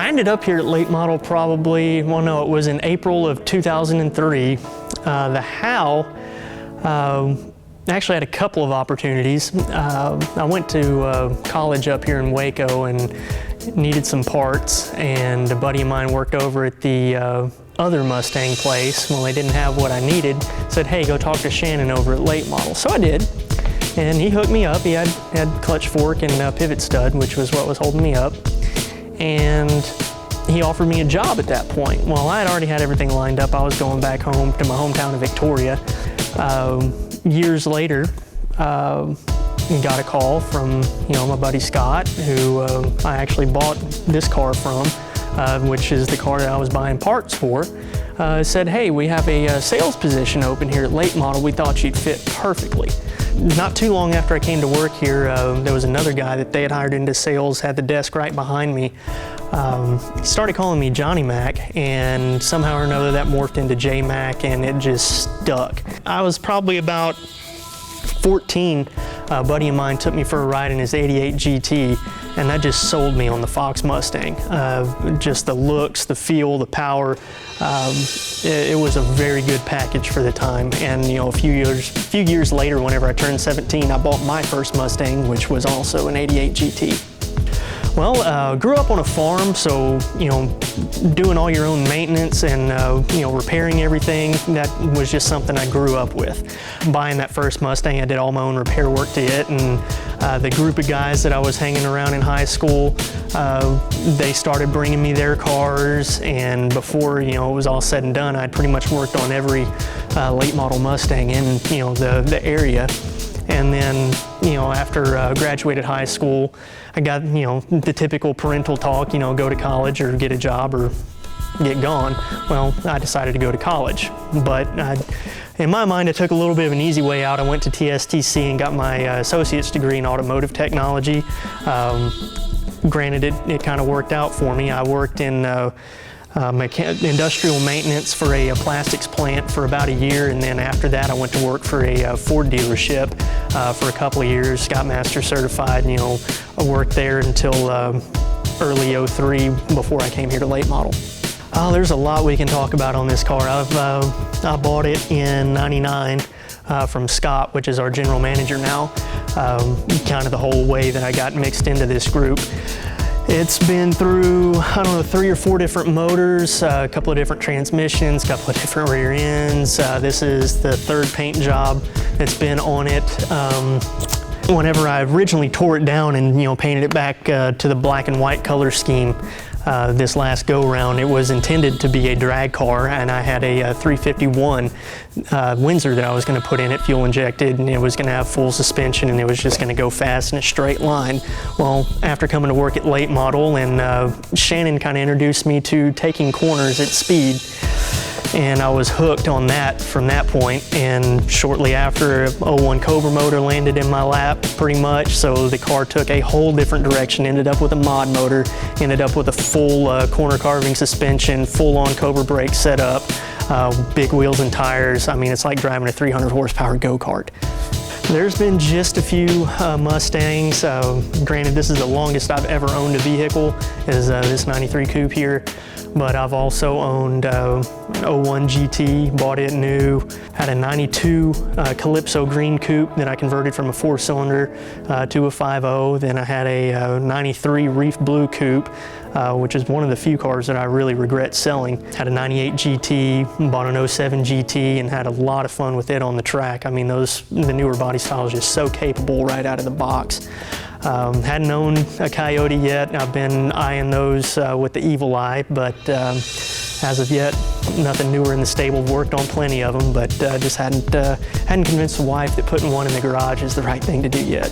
I ended up here at Latemodel probably, well no, it was in April of 2003. The how, actually had a couple of opportunities. I went to college up here in Waco and needed some parts, and a buddy of mine worked over at the other Mustang place. Well, they didn't have what I needed. Said, hey, go talk to Shannon over at Latemodel. So I did, and he hooked me up. He had clutch fork and pivot stud, which was what was holding me up. And he offered me a job at that point. Well, I had already had everything lined up. I was going back home to my hometown of Victoria. Years later, got a call from my buddy Scott, who I actually bought this car from, which is the car that I was buying parts for. Said, hey, we have a sales position open here at Latemodel. We thought you'd fit perfectly. Not too long after I came to work here, there was another guy that they had hired into sales, had the desk right behind me. He started calling me Johnny Mac, and somehow or another that morphed into Jmac, and it just stuck. I was probably about 14. A buddy of mine took me for a ride in his '88 GT, and that just sold me on the Fox Mustang. Just the looks, the feel, the power. It was a very good package for the time. And a few years later, whenever I turned 17, I bought my first Mustang, which was also an '88 GT. Well, grew up on a farm, so doing all your own maintenance and repairing everything, that was just something I grew up with. Buying that first Mustang, I did all my own repair work to it, and the group of guys that I was hanging around in high school, they started bringing me their cars, and before it was all said and done, I'd pretty much worked on every late model Mustang in the area. And then, after graduated high school, I got, the typical parental talk, go to college or get a job or get gone. Well, I decided to go to college. But in my mind, I took a little bit of an easy way out. I went to TSTC and got my associate's degree in automotive technology. Granted, it kind of worked out for me. I worked in industrial maintenance for a plastics plant for about a year, and then after that I went to work for a Ford dealership for a couple of years, got master certified, I worked there until early '03 before I came here to Latemodel. Oh, there's a lot we can talk about on this car. I bought it in '99 from Scott, which is our general manager now, kind of the whole way that I got mixed into this group. It's been through, 3 or 4 different motors, a couple of different transmissions, a couple of different rear ends. This is the 3rd paint job that's been on it. Whenever I originally tore it down and painted it back to the black and white color scheme, this last go-round, it was intended to be a drag car, and I had a 351 Windsor that I was going to put in it, fuel injected, and it was going to have full suspension, and it was just going to go fast in a straight line. Well, after coming to work at Latemodel, and Shannon kind of introduced me to taking corners at speed, and I was hooked on that from that point. And shortly after, a 01 Cobra motor landed in my lap, pretty much, so the car took a whole different direction, ended up with a mod motor, ended up with a full corner carving suspension, full-on Cobra brake setup, big wheels and tires. I mean, it's like driving a 300 horsepower go-kart. There's been just a few Mustangs. Granted, this is the longest I've ever owned a vehicle, is this '93 Coupe here. But I've also owned an 01 GT, bought it new, had a '92 Calypso green coupe that I converted from a 4-cylinder to a 5.0. Then I had a '93 Reef blue coupe, which is one of the few cars that I really regret selling. Had a '98 GT, bought an '07 GT, and had a lot of fun with it on the track. I mean, the newer body style is just so capable right out of the box. Hadn't owned a Coyote yet. I've been eyeing those with the evil eye, but as of yet, nothing newer in the stable. Worked on plenty of them, but just hadn't convinced the wife that putting one in the garage is the right thing to do yet.